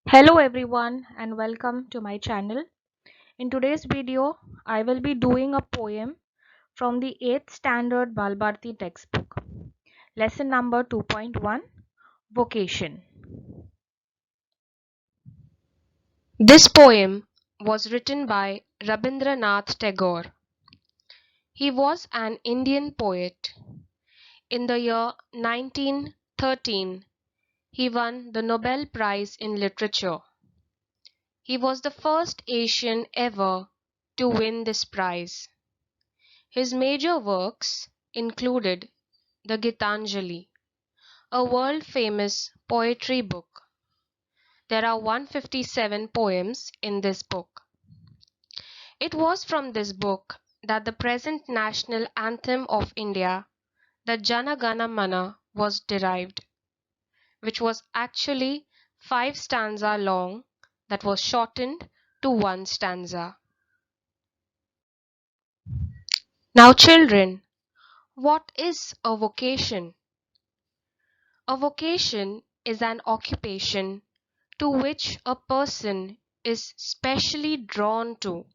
Hello everyone and welcome to my channel. In today's video, I will be doing a poem from the 8th standard Balbharati textbook. Lesson number 2.1, Vocation. This poem was written by Rabindranath Tagore. He was an Indian poet. In the year 1913, he won the Nobel Prize in Literature. He was the first Asian ever to win this prize. His major works included the Gitanjali, a world-famous poetry book. There are 157 poems in this book. It was from this book that the present national anthem of India, the Jana Gana Mana, was derived, which was actually 5 stanza long that was shortened to 1 stanza. Now children, what is a vocation? A vocation is an occupation to which a person is specially drawn to.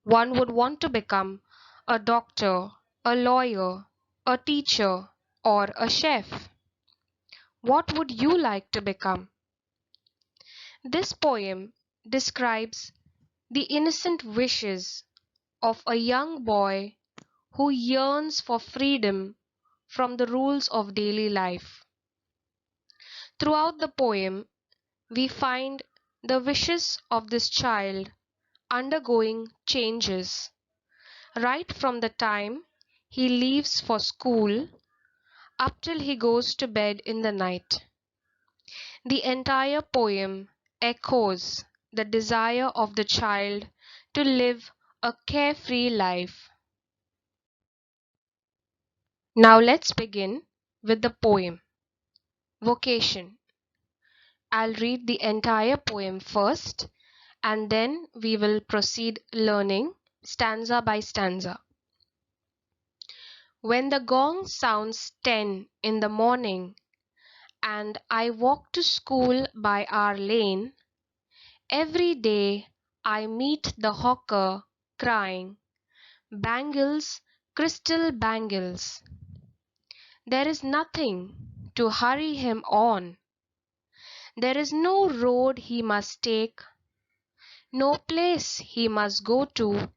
One would want to become a doctor, a lawyer, a teacher, or a chef. What would you like to become? This poem describes the innocent wishes of a young boy who yearns for freedom from the rules of daily life. Throughout the poem, we find the wishes of this child undergoing changes right from the time he leaves for school up till he goes to bed in the night. The entire poem echoes the desire of the child to live a carefree life. Now let's begin with the poem. Vocation. I'll read the entire poem first and then we will proceed learning stanza by stanza. When the gong sounds 10 in the morning and I walk to school by our lane, every day I meet the hawker crying, "Bangles, crystal bangles." There is nothing to hurry him on. There is no road he must take, no place he must go to,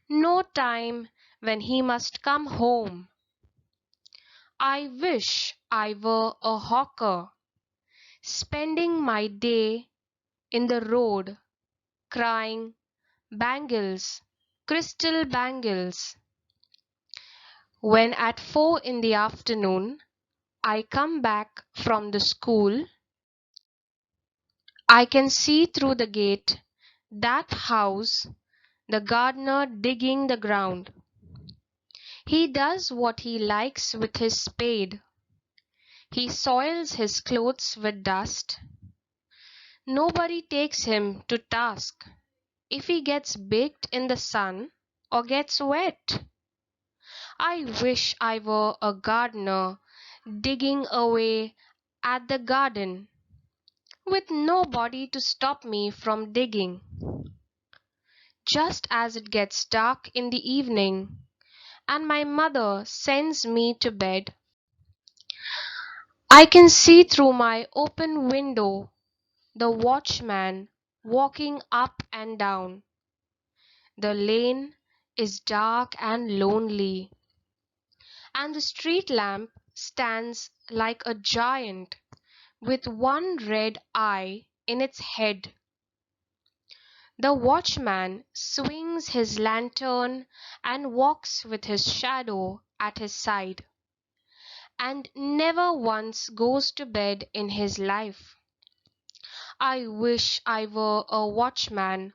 no time when he must come home. I wish I were a hawker, spending my day in the road, crying, "Bangles, crystal bangles." When at 4 in the afternoon I come back from the school, I can see through the gate that house the gardener digging the ground. He does what he likes with his spade. He soils his clothes with dust. Nobody takes him to task if he gets baked in the sun or gets wet. I wish I were a gardener digging away at the garden, with nobody to stop me from digging. Just as it gets dark in the evening and my mother sends me to bed, I can see through my open window the watchman walking up and down. The lane is dark and lonely, and the street lamp stands like a giant with one red eye in its head. The watchman swings his lantern and walks with his shadow at his side, and never once goes to bed in his life. I wish I were a watchman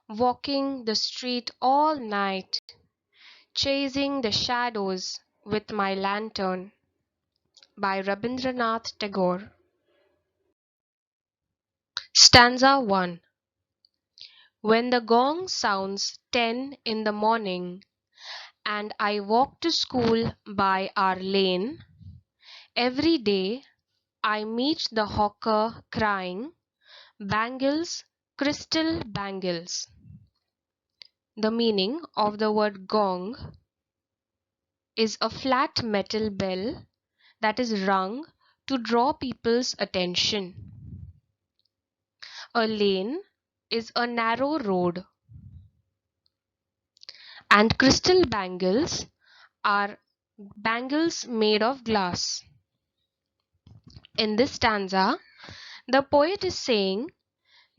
walking the street all night, chasing the shadows with my lantern. By Rabindranath Tagore. Stanza 1. When the gong sounds 10 in the morning and I walk to school by our lane, every day I meet the hawker crying, "Bangles, crystal bangles." The meaning of the word gong is a flat metal bell that is rung to draw people's attention. A lane is a narrow road, and crystal bangles are bangles made of glass. In this stanza, the poet is saying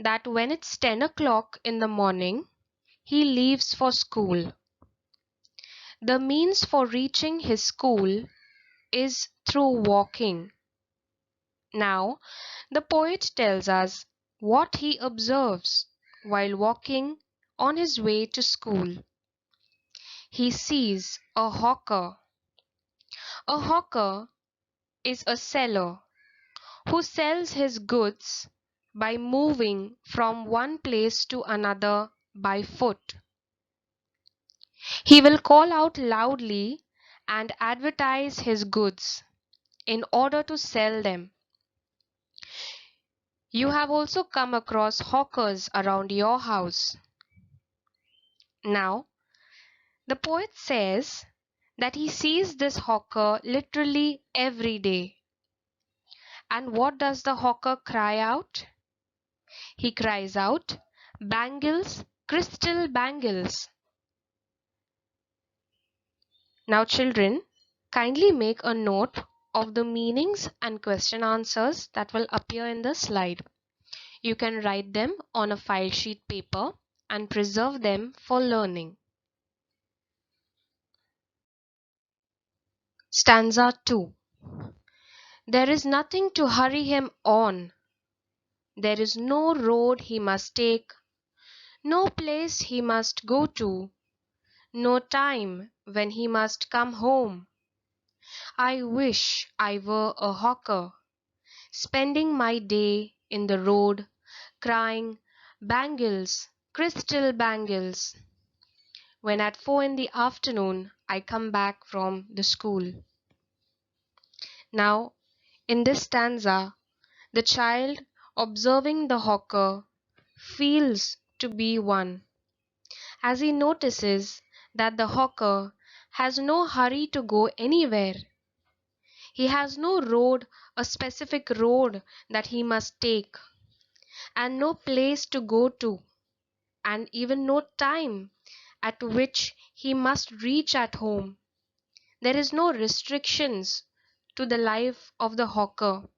that when it's 10 o'clock in the morning, he leaves for school. The means for reaching his school is through walking. Now, the poet tells us what he observes while walking on his way to school. He sees a hawker. A hawker is a seller who sells his goods by moving from one place to another by foot. He will call out loudly and advertise his goods in order to sell them. You have also come across hawkers around your house. Now, the poet says that he sees this hawker literally every day. And what does the hawker cry out? He cries out, "Bangles, crystal bangles." Now, children, kindly make a note of the meanings and question answers that will appear in the slide. You can write them on a file sheet paper and preserve them for learning. Stanza 2. There is nothing to hurry him on. There is no road he must take, no place he must go to, no time when he must come home. I wish I were a hawker, spending my day in the road, crying, "Bangles, crystal bangles," when at 4 in the afternoon I come back from the school. Now, in this stanza, the child observing the hawker feels to be one, as he notices that the hawker has no hurry to go anywhere. He has no road, a specific road that he must take, and no place to go to, and even no time at which he must reach at home. There is no restrictions to the life of the hawker.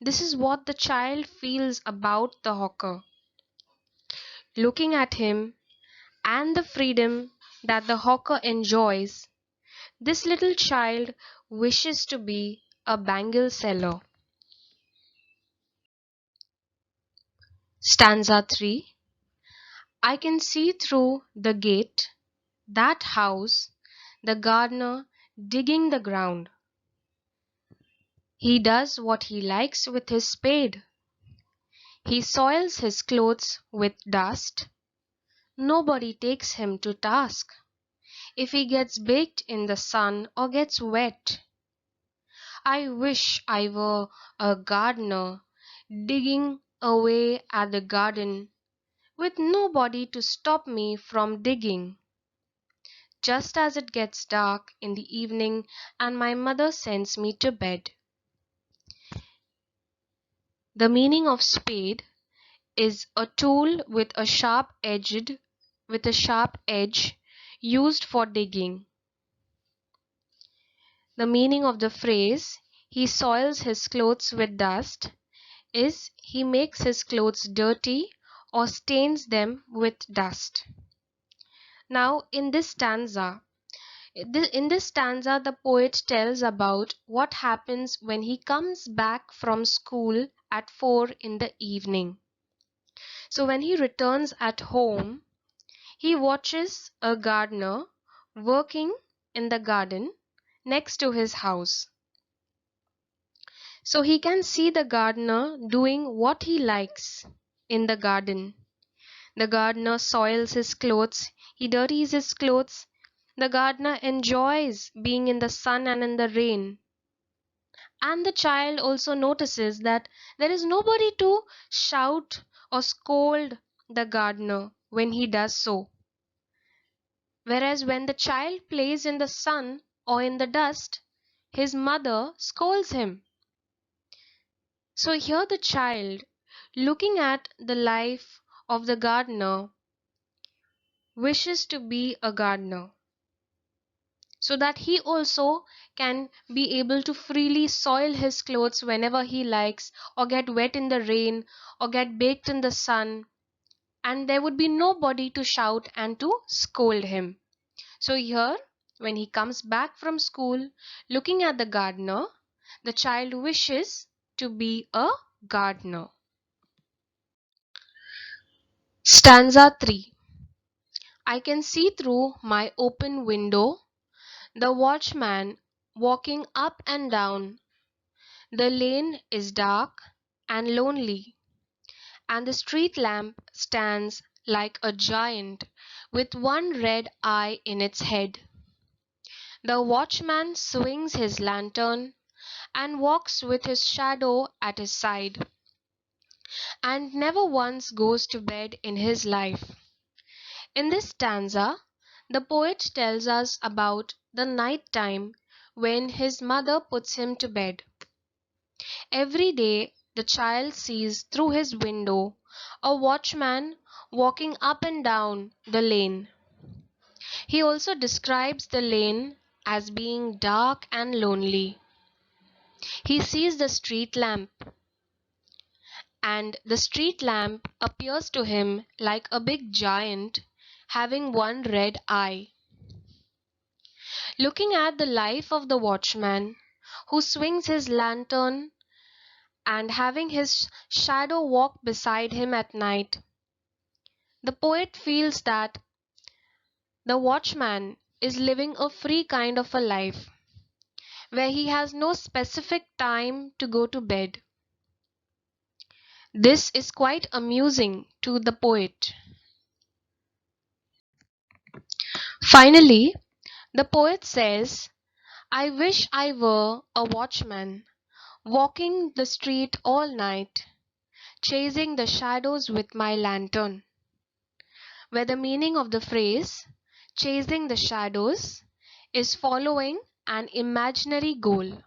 This is what the child feels about the hawker. Looking at him and the freedom that the hawker enjoys, this little child wishes to be a bangle seller. Stanza 3. I can see through the gate, that house, the gardener digging the ground. He does what he likes with his spade. He soils his clothes with dust. Nobody takes him to task if he gets baked in the sun or gets wet. I wish I were a gardener digging away at the garden with nobody to stop me from digging. Just as it gets dark in the evening and my mother sends me to bed. The meaning of spade is a tool with a sharp edge used for digging. The meaning of the phrase he soils his clothes with dust is he makes his clothes dirty or stains them with dust. Now in this stanza the poet tells about what happens when he comes back from school at 4 in the evening. So when he returns at home, he watches a gardener working in the garden next to his house. So he can see the gardener doing what he likes in the garden. The gardener soils his clothes, he dirties his clothes. The gardener enjoys being in the sun and in the rain. And the child also notices that there is nobody to shout or scold the gardener when he does so. Whereas when the child plays in the sun or in the dust, his mother scolds him. So here the child, looking at the life of the gardener, wishes to be a gardener so that he also can be able to freely soil his clothes whenever he likes, or get wet in the rain, or get baked in the sun, and there would be nobody to shout and to scold him. So here, when he comes back from school, looking at the gardener, the child wishes to be a gardener. Stanza 3. I can see through my open window the watchman walking up and down. The lane is dark and lonely, and the street lamp stands like a giant with one red eye in its head. The watchman swings his lantern and walks with his shadow at his side, and never once goes to bed in his life. In this stanza, the poet tells us about the night time when his mother puts him to bed. Every day the child sees through his window a watchman walking up and down the lane. He also describes the lane as being dark and lonely. He sees the street lamp, and the street lamp appears to him like a big giant having one red eye. Looking at the life of the watchman who swings his lantern and having his shadow walk beside him at night, the poet feels that the watchman is living a free kind of a life where he has no specific time to go to bed. This is quite amusing to the poet. Finally, the poet says, I wish I were a watchman, walking the street all night, chasing the shadows with my lantern. Where the meaning of the phrase, chasing the shadows, is following an imaginary goal.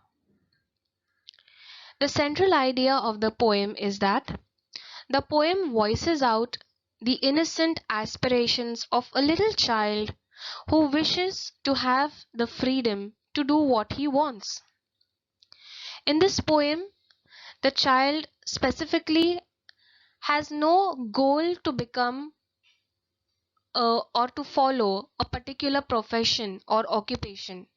The central idea of the poem is that the poem voices out the innocent aspirations of a little child who wishes to have the freedom to do what he wants. In this poem, the child specifically has no goal to become or to follow a particular profession or occupation.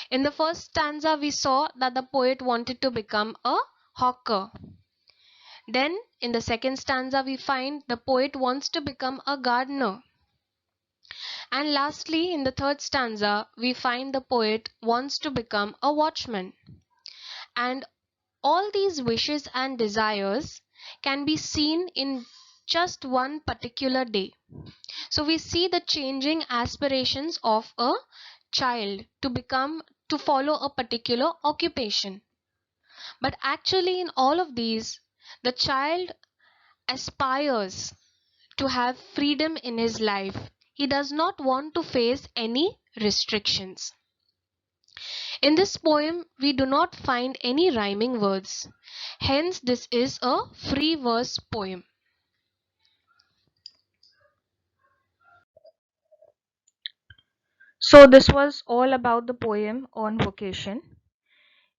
In the first stanza, we saw that the poet wanted to become a hawker. Then, in the second stanza, we find the poet wants to become a gardener. And lastly, in the third stanza, we find the poet wants to become a watchman. And all these wishes and desires can be seen in just one particular day. So we see the changing aspirations of a child to follow a particular occupation. But actually, in all of these, the child aspires to have freedom in his life. He does not want to face any restrictions. In this poem, we do not find any rhyming words. Hence, this is a free verse poem. So this was all about the poem on vocation.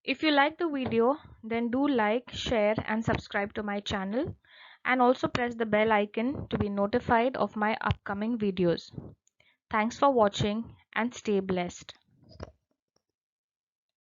If you like the video, then do like, share and subscribe to my channel, and also press the bell icon to be notified of my upcoming videos. Thanks for watching and stay blessed.